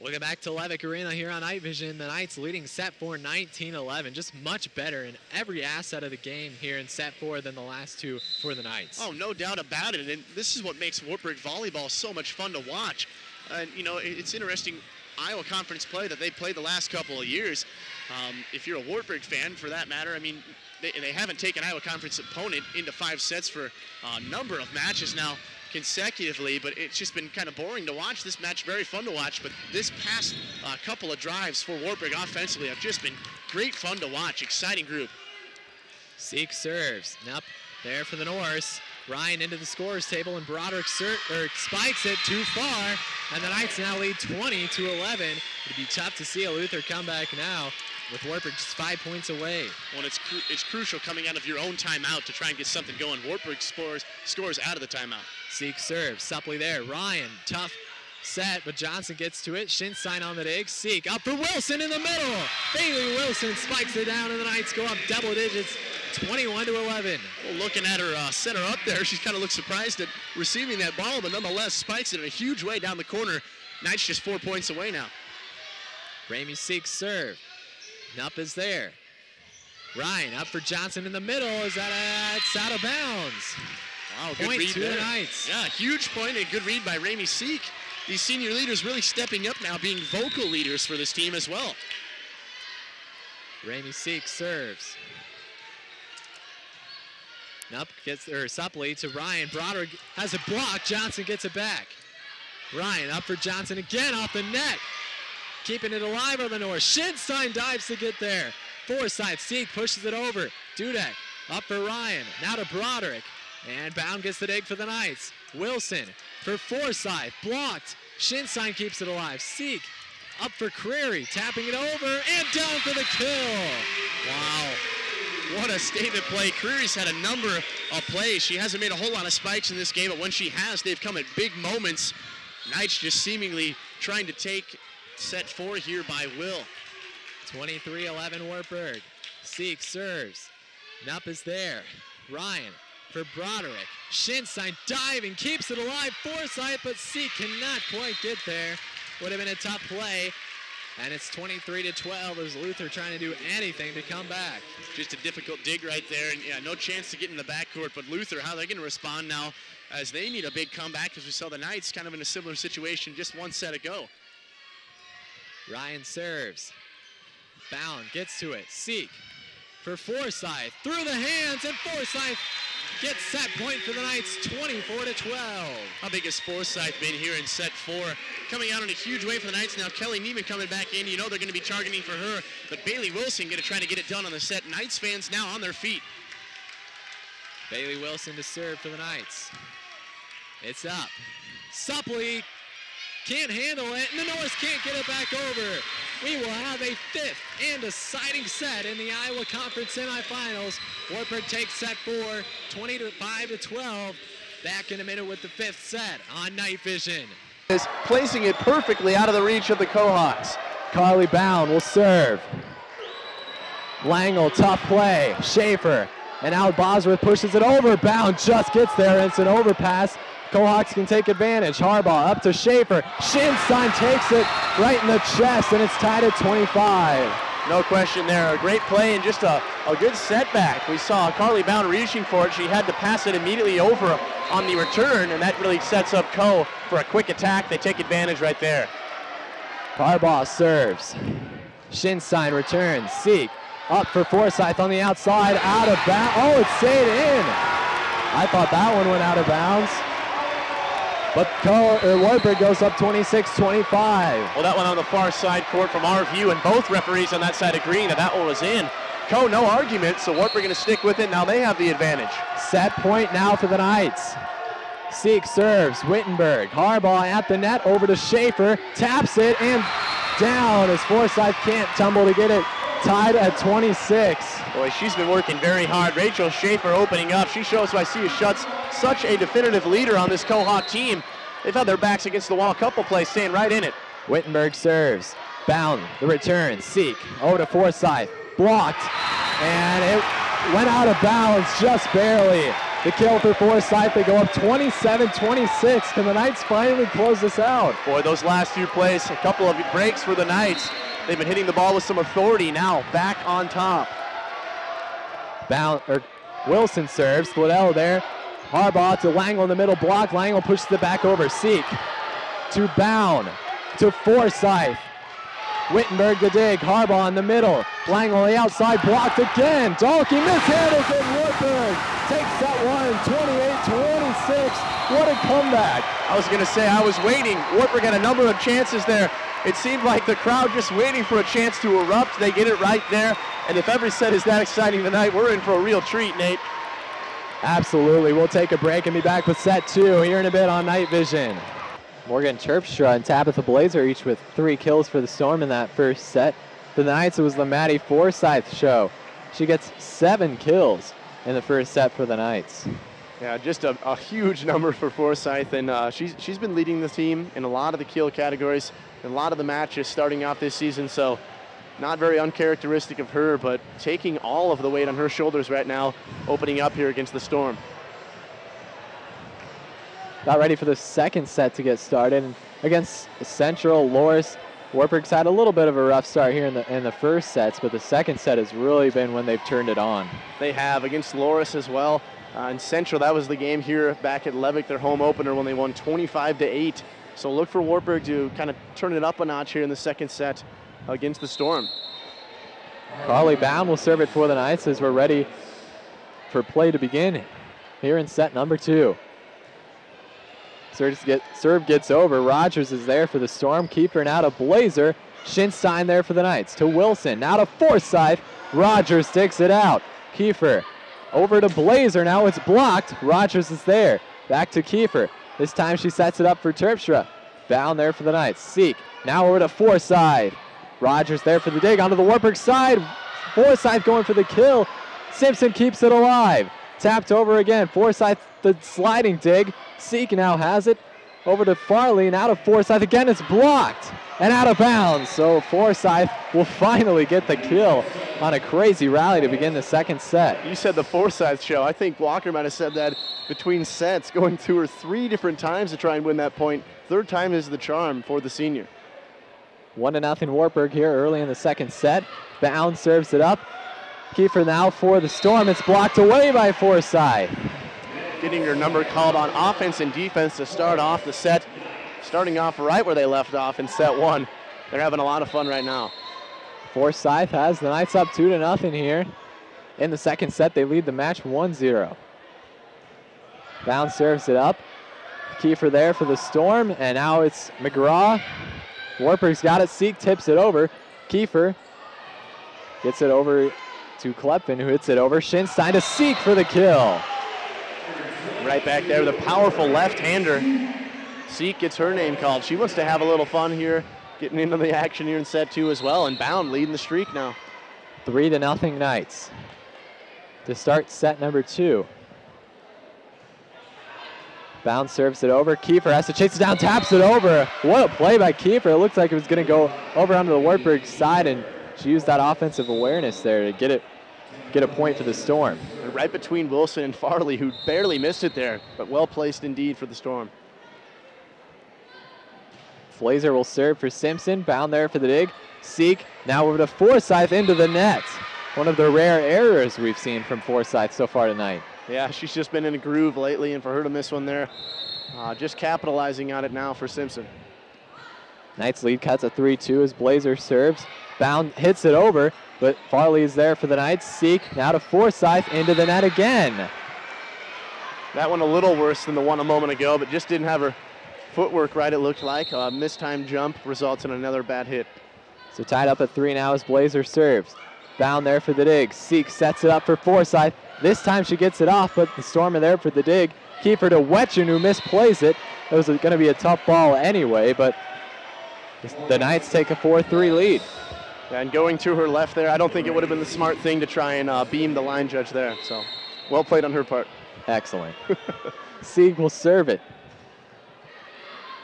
Welcome back to Levick Arena here on Night Vision. The Knights leading set 4 19-11. Just much better in every asset of the game here in set 4 than the last two for the Knights. Oh, no doubt about it. And this is what makes Wartburg volleyball so much fun to watch. And, you know, it's interesting Iowa Conference play that they played the last couple of years. If you're a Wartburg fan, for that matter, I mean, they haven't taken Iowa Conference opponent into 5 sets for a number of matches now consecutively, but it's just been kind of boring to watch. This match very fun to watch, but this past couple of drives for Wartburg offensively have just been great fun to watch. Exciting group. Seek serves. Up there for the Norse. Ryan into the scorer's table, and Broderick spikes it too far, and the Knights now lead 20-11. It'd be tough to see a Luther comeback now, with Wartburg just 5 points away. Well, it's crucial coming out of your own timeout to try and get something going. Wartburg scores out of the timeout. Seek serves, supplely there. Ryan, tough set, but Johnson gets to it. Shinstein on the dig. Seek up for Wilson in the middle. Bailey Wilson spikes it down, and the Knights go up double digits, 21-11. Well, looking at her center up there, she kind of looks surprised at receiving that ball, but nonetheless spikes it in a huge way down the corner. Knights just 4 points away now. Ramey Seek serve. Nupp is there. Ryan up for Johnson in the middle. Is that it's out of bounds? Wow, good point read to there. The Knights. Yeah, huge point and good read by Ramey Seek. These senior leaders really stepping up now, being vocal leaders for this team as well. Ramey Seek serves. Nupp gets, or Suppley to Ryan. Broderick has a block. Johnson gets it back. Ryan up for Johnson again off the net. Keeping it alive on the north. Shinstein dives to get there. Forsyth, Seek pushes it over. Dudek up for Ryan. Now to Broderick. And Bound gets the dig for the Knights. Wilson for Forsyth. Blocked. Shinstein keeps it alive. Seek up for Creary. Tapping it over and down for the kill. Wow. What a statement play. Creary's had a number of plays. She hasn't made a whole lot of spikes in this game, but when she has, they've come at big moments. Knights just seemingly trying to take set 4 here by will. 23-11 Wartburg. Seek serves. Nupp is there. Ryan for Broderick. Shinstein diving, keeps it alive. Forsyth, but Seek cannot quite get there. Would have been a tough play. And it's 23-12 as Luther trying to do anything to come back. Just a difficult dig right there, and yeah, no chance to get in the backcourt. But Luther, how they're going to respond now as they need a big comeback, as we saw the Knights kind of in a similar situation just one set ago. Ryan serves. Bound gets to it. Seek for Forsyth. Through the hands, and Forsyth gets set point for the Knights, 24-12. How big has Forsyth been here in set 4? Coming out in a huge way for the Knights now. Kelly Neiman coming back in. You know they're going to be targeting for her, but Bailey Wilson going to try to get it done on the set. Knights fans now on their feet. Bailey Wilson to serve for the Knights. It's up. Suppley can't handle it, and the Norse can't get it back over. We will have a 5th and deciding set in the Iowa Conference semifinals. Wartburg takes set 4, 25-12. Back in a minute with the 5th set on Night Vision. Is placing it perfectly out of the reach of the Cohawks. Carly Bound will serve. Langle, tough play. Schaefer, and out Bosworth pushes it over. Bound just gets there, it's an overpass. Cohawks can take advantage. Harbaugh up to Schaefer. Shinstein takes it right in the chest, and it's tied at 25. No question there. A great play and just a good setback. We saw Carly Bound reaching for it. She had to pass it immediately over on the return, and that really sets up Co for a quick attack. They take advantage right there. Harbaugh serves. Shinstein returns. Seek up for Forsyth on the outside. Out of bounds. Oh, it stayed in. I thought that one went out of bounds. But Wartburg goes up 26-25. Well, that one on the far side court from our view, and both referees on that side agreeing that that one was in. Co, no argument, so Wartburg going to stick with it. Now they have the advantage. Set point now for the Knights. Seek serves. Wittenberg. Harbaugh at the net. Over to Schaefer. Taps it and down as Forsyth can't tumble to get it. Tied at 26. Boy, she's been working very hard. Rachel Schaefer opening up. She shows why Sia Schutt's such a definitive leader on this Cohawk team. They've had their backs against the wall a couple plays, staying right in it. Wittenberg serves. Bound, the return. Seek over to Forsyth. Blocked. And it went out of bounds just barely. the kill for Forsyth. They go up 27-26. Can the Knights finally close this out? Boy, those last few plays, a couple of breaks for the Knights. They've been hitting the ball with some authority. Now back on top. Wilson serves. Liddell there. Harbaugh to Langle in the middle block. Langle pushes it back over. Seek to Bound to Forsyth. Wittenberg the dig. Harbaugh in the middle. Langle on the outside. Blocked again. Dahlke mishandles it. Wartburg takes that one. 28-26. What a comeback. I was going to say, I was waiting. Wartburg had a number of chances there. It seemed like the crowd just waiting for a chance to erupt. They get it right there. And if every set is that exciting tonight, we're in for a real treat, Nate. Absolutely. We'll take a break and be back with set 2 here in a bit on Night Vision. Morgan Terpstra and Tabitha Blazer each with 3 kills for the Storm in that first set. For the Knights, it was the Maddie Forsyth show. She gets 7 kills in the first set for the Knights. Yeah, just a huge number for Forsyth, and she's been leading the team in a lot of the kill categories, in a lot of the matches starting off this season, so not very uncharacteristic of her, but taking all of the weight on her shoulders right now, opening up here against the Storm. About ready for the second set to get started. Against Central, Loris, Wartburg's had a little bit of a rough start here in the first sets, but the second set has really been when they've turned it on. They have against Loris as well. In Central, that was the game here back at Levick, their home opener, when they won 25-8. So look for Wartburg to kind of turn it up a notch here in the second set against the Storm. Carly Bound will serve it for the Knights as we're ready for play to begin here in set number 2. Serve gets over. Rogers is there for the Storm. Keeper now to Blazer. Shinstein there for the Knights. To Wilson. Now to Forsyth. Rogers sticks it out. Kiefer over to Blazer. Now it's blocked. Rogers is there. Back to Kiefer. This time she sets it up for Terpstra. Bound there for the Knights. Seek. Now over to Forsyth. Rogers there for the dig. Onto the Wartburg side. Forsyth going for the kill. Simpson keeps it alive. Tapped over again. Forsyth the sliding dig. Seek now has it. Over to Farley. Now to Forsyth. Again, it's blocked and out of bounds. So Forsyth will finally get the kill on a crazy rally to begin the second set. You said the Forsyth show. I think Walker might have said that between sets, going through her 3 different times to try and win that point. Third time is the charm for the senior. 1-0 Wartburg here early in the second set. Bound serves it up. Kiefer now for the Storm. It's blocked away by Forsyth. Getting your number called on offense and defense to start off the set. Starting off right where they left off in set 1. They're having a lot of fun right now. Forsyth has the Knights up 2-0 here. In the second set, they lead the match 1-0. Bound serves it up. Kiefer there for the Storm, and now it's McGraw. Wartburg's got it. Seek tips it over. Kiefer gets it over to Klepin, who hits it over. Shinstein to Seek for the kill. Right back there, the powerful left-hander. Seek gets her name called. She wants to have a little fun here, getting into the action here in set 2 as well, and Bound leading the streak now. 3-0 Knights to start set number 2. Bound serves it over. Kiefer has to chase it down, taps it over. What a play by Kiefer. It looked like it was going to go over onto the Wartburg side, and she used that offensive awareness there to get a point for the Storm. Right between Wilson and Farley, who barely missed it there, but well placed indeed for the Storm. Blazer will serve for Simpson. Bound there for the dig. Seek now over to Forsyth into the net. One of the rare errors we've seen from Forsyth so far tonight. Yeah, she's just been in a groove lately, and for her to miss one there, just capitalizing on it now for Simpson. Knights lead cuts a 3-2 as Blazer serves. Bound hits it over, but Farley is there for the Knights. Seek now to Forsyth into the net again. That one a little worse than the one a moment ago, but just didn't have her footwork right, it looked like. A mistimed jump results in another bad hit. So tied up at 3 now as Blazer serves. Bound there for the dig. Seek sets it up for Forsyth. This time she gets it off, but the Storm are there for the dig. Kiefer to Wetchen, who misplays it. It was going to be a tough ball anyway, but the Knights take a 4-3 lead. Yeah, and going to her left there, I don't think it would have been the smart thing to try and beam the line judge there. So well played on her part. Excellent. Sieg will serve it.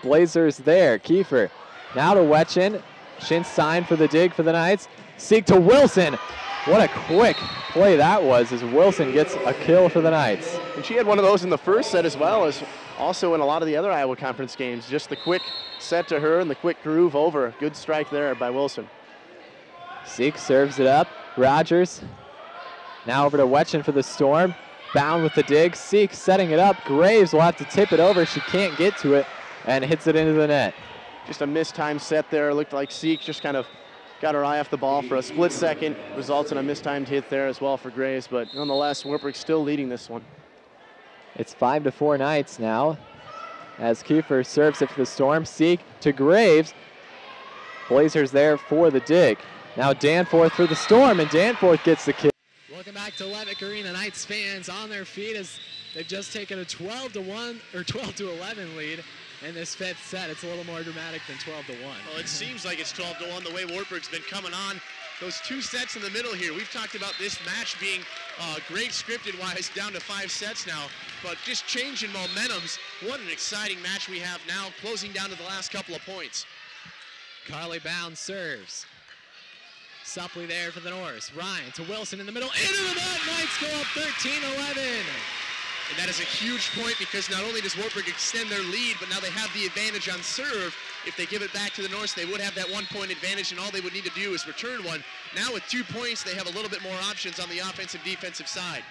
Blazers there. Kiefer now to Wetchen. Shinstein for the dig for the Knights. Sieg to Wilson. What a quick play that was as Wilson gets a kill for the Knights. And she had one of those in the first set as well as also in a lot of the other Iowa Conference games. Just the quick set to her and the quick groove over. Good strike there by Wilson. Seek serves it up. Rogers now over to Wetchen for the Storm. Bound with the dig. Seek setting it up. Graves will have to tip it over. She can't get to it and hits it into the net. Just a mistimed set there. Looked like Seek just kind of got her eye off the ball for a split second. Results in a mistimed hit there as well for Graves. But nonetheless, Wartburg still leading this one. It's 5-4 Knights now as Kiefer serves it for the Storm. Seek to Graves. Blazers there for the dig. Now Danforth for the Storm, and Danforth gets the kill. Welcome back to Levick Arena. Knights fans on their feet as they've just taken a 12-1 or 12-11 lead in this fifth set. It's a little more dramatic than 12-1. Well, it seems like it's 12-1 the way Wartburg's been coming on. Those two sets in the middle here, we've talked about this match being great scripted-wise, down to 5 sets now, but just changing momentums. What an exciting match we have now, closing down to the last couple of points. Carly Bound serves. Suppley there for the Norse. Ryan to Wilson in the middle. Into the net. Knights go up 13-11. And that is a huge point because not only does Wartburg extend their lead, but now they have the advantage on serve. If they give it back to the Norse, they would have that 1-point advantage, and all they would need to do is return one. Now with 2 points, they have a little bit more options on the offensive-defensive side.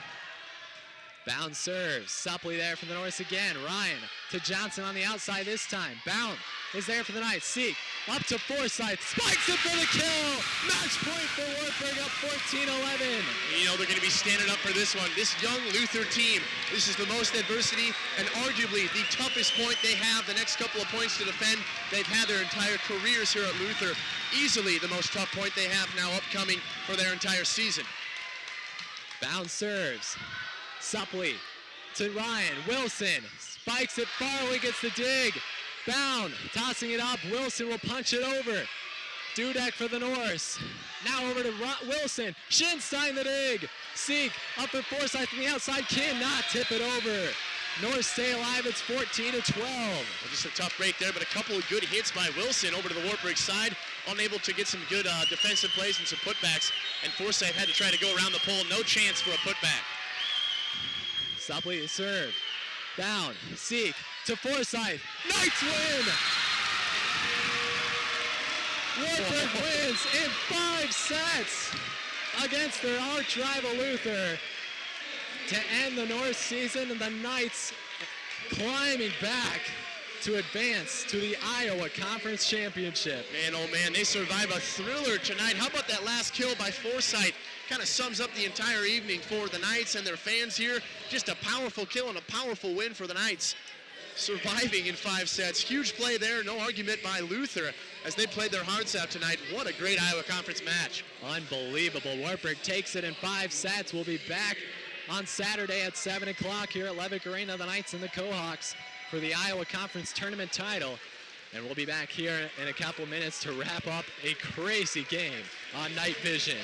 Bound serves. Suppley there for the Norse again. Ryan to Johnson on the outside this time. Bound is there for the Knights. Seek up to Forsyth. Spikes it for the kill. Match point for Wartburg, up 14-11. You know they're going to be standing up for this one. This young Luther team, this is the most adversity and arguably the toughest point they have. The next couple of points to defend, they've had their entire careers here at Luther. Easily the most tough point they have now upcoming for their entire season. Bound serves. Suppley to Ryan. Wilson spikes it. Farley gets the dig. Bound tossing it up. Wilson will punch it over. Dudek for the Norse. Now over to Wilson. Shinstein the dig. Seek up for Forsyth from the outside. Cannot tip it over. Norse stay alive. It's 14-12. Well, just a tough break there, but a couple of good hits by Wilson over to the Wartburg side. Unable to get some good defensive plays and some putbacks. And Forsyth had to try to go around the pole. No chance for a putback. Suppley to serve. Down. Seek to Forsyth. Knights win! Wartburg wins in 5 sets against their arch rival Luther to end the North season, and the Knights climbing back to advance to the Iowa Conference Championship. Man, oh man, they survive a thriller tonight. How about that last kill by Forsyth? Kind of sums up the entire evening for the Knights and their fans here. Just a powerful kill and a powerful win for the Knights. Surviving in 5 sets. Huge play there, no argument by Luther as they played their hearts out tonight. What a great Iowa Conference match. Unbelievable. Wartburg takes it in 5 sets. We'll be back on Saturday at 7 o'clock here at Levick Arena, the Knights and the Cohawks for the Iowa Conference Tournament title. And we'll be back here in a couple minutes to wrap up a crazy game on Night Vision.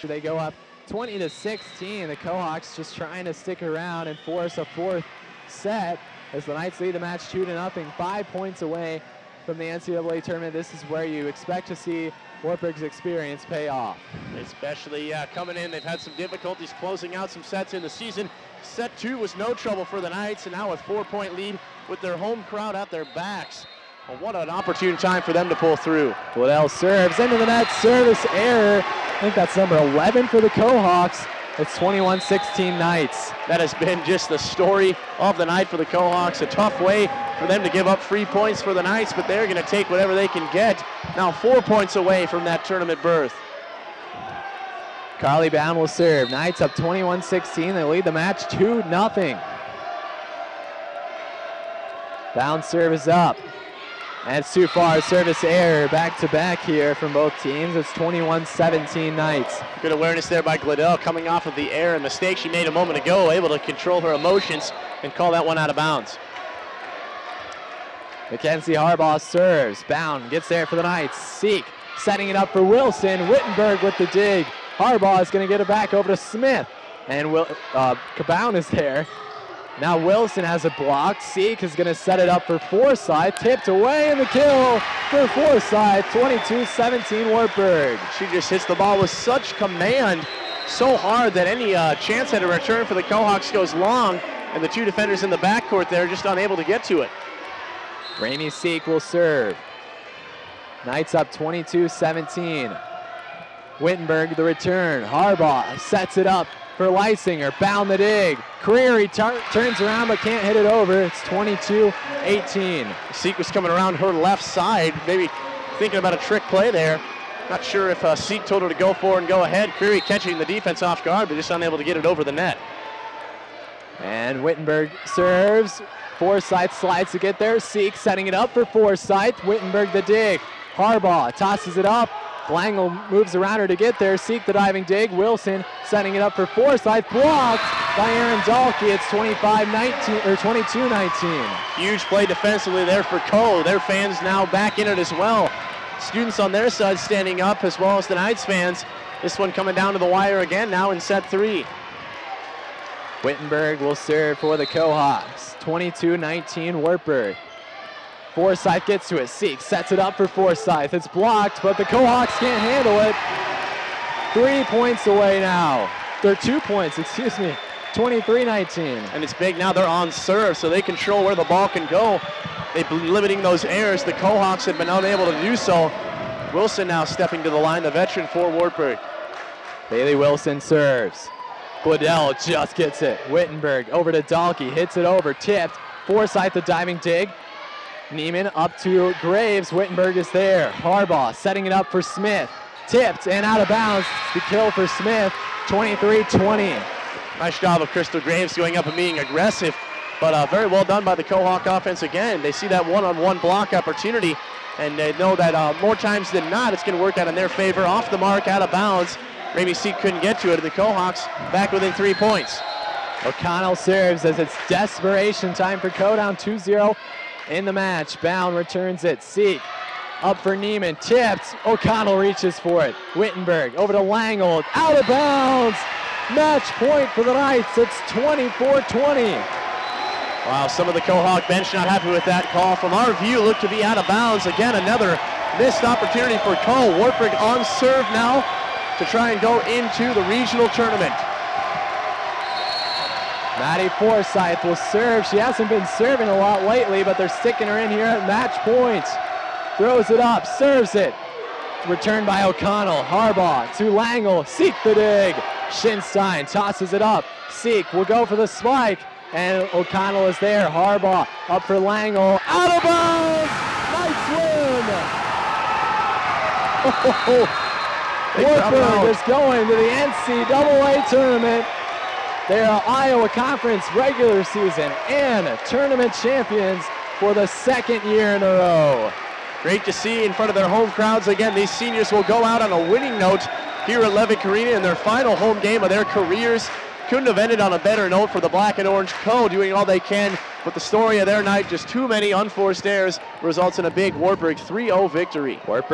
They go up 20-16. The Cohawks just trying to stick around and force a 4th set as the Knights lead the match 2-0, 5 points away from the NCAA tournament. This is where you expect to see Wartburg's experience pay off. Especially coming in, they've had some difficulties closing out some sets in the season. Set 2 was no trouble for the Knights, and now a 4-point lead with their home crowd at their backs. Well, what an opportune time for them to pull through. Liddell serves into the net, service error. I think that's number 11 for the Cohawks. It's 21-16 Knights. That has been just the story of the night for the Cohawks. A tough way for them to give up 3 points for the Knights, but they're going to take whatever they can get. Now 4 points away from that tournament berth. Carly Bound will serve. Knights up 21-16. They lead the match 2-0. Bound serve is up. And it's too far. Service error back-to-back here from both teams. It's 21-17 Knights. Good awareness there by Glidell coming off of the error and mistake she made a moment ago, able to control her emotions and call that one out of bounds. Mackenzie Harbaugh serves. Bound gets there for the Knights. Seek setting it up for Wilson. Wittenberg with the dig. Harbaugh is going to get it back over to Smith. And Bound is there. Now Wilson has it blocked. Seek is going to set it up for Forsyth. Tipped away, and the kill for Forsyth. 22-17 Wartburg. She just hits the ball with such command so hard that any chance at a return for the Kohawks goes long, and the two defenders in the backcourt there just unable to get to it. Ramey Seek will serve. Knights up 22-17. Wittenberg the return. Harbaugh sets it up for Leisinger. Bound the dig. Creary turns around but can't hit it over. It's 22-18. Seek was coming around her left side, maybe thinking about a trick play there. Not sure if Seek told her to go for and go ahead. Creary catching the defense off guard, but just unable to get it over the net. And Wittenberg serves. Forsyth slides to get there. Seek setting it up for Forsyth. Wittenberg the dig. Harbaugh tosses it up. Langle moves around her to get there. Seek the diving dig. Wilson setting it up for Forsyth. Blocked by Aaron Dahlke. It's 25-19 or 22-19. Huge play defensively there for Coe. Their fans now back in it as well. Students on their side standing up as well as the Knights fans. This one coming down to the wire again now in set 3. Wittenberg will serve for the Kohawks. 22-19 Wartburg. Forsyth gets to it. Seek sets it up for Forsyth. It's blocked, but the Kohawks can't handle it. 3 points away now. They're 2 points, excuse me. 23-19. And it's big now. They're on serve, so they control where the ball can go. They've been limiting those errors. The Kohawks have been unable to do so. Wilson now stepping to the line, the veteran for Wartburg. Bailey Wilson serves. Gladell just gets it. Wittenberg over to Dahlke, hits it over, tipped. Forsyth the diving dig. Neiman up to Graves. Wittenberg is there. Harbaugh setting it up for Smith. Tipped and out of bounds. The kill for Smith. 23-20. Nice job of Crystal Graves going up and being aggressive, but very well done by the Kohawk offense again. They see that one-on-one block opportunity, and they know that more times than not it's going to work out in their favor. Off the mark, out of bounds. Ramey Seek couldn't get to it, and the Kohawks back within 3 points. O'Connell serves as it's desperation time for Coe, down 2-0 in the match. Bound returns it. Seek up for Neiman. Tipped. O'Connell reaches for it. Wittenberg over to Langold. Out of bounds. Match point for the Knights. It's 24-20. Wow, some of the Kohawk bench not happy with that call. From our view, looked to be out of bounds. Again, another missed opportunity for Coe. Wartburg on serve now to try and go into the regional tournament. Maddie Forsyth will serve. She hasn't been serving a lot lately, but they're sticking her in here at match point. Throws it up, serves it. Returned by O'Connell. Harbaugh to Langle. Seek the dig. Shinstein tosses it up. Seek will go for the spike, and O'Connell is there. Harbaugh up for Langle. Out of bounds! Nice win! Wartburg is going to the NCAA tournament. They are Iowa Conference regular season and tournament champions for the second year in a row. Great to see in front of their home crowds again. These seniors will go out on a winning note here at Levick Arena in their final home game of their careers. Couldn't have ended on a better note for the Black and Orange Co, doing all they can, but the story of their night, just too many unforced errors, results in a big Wartburg 3-0 victory.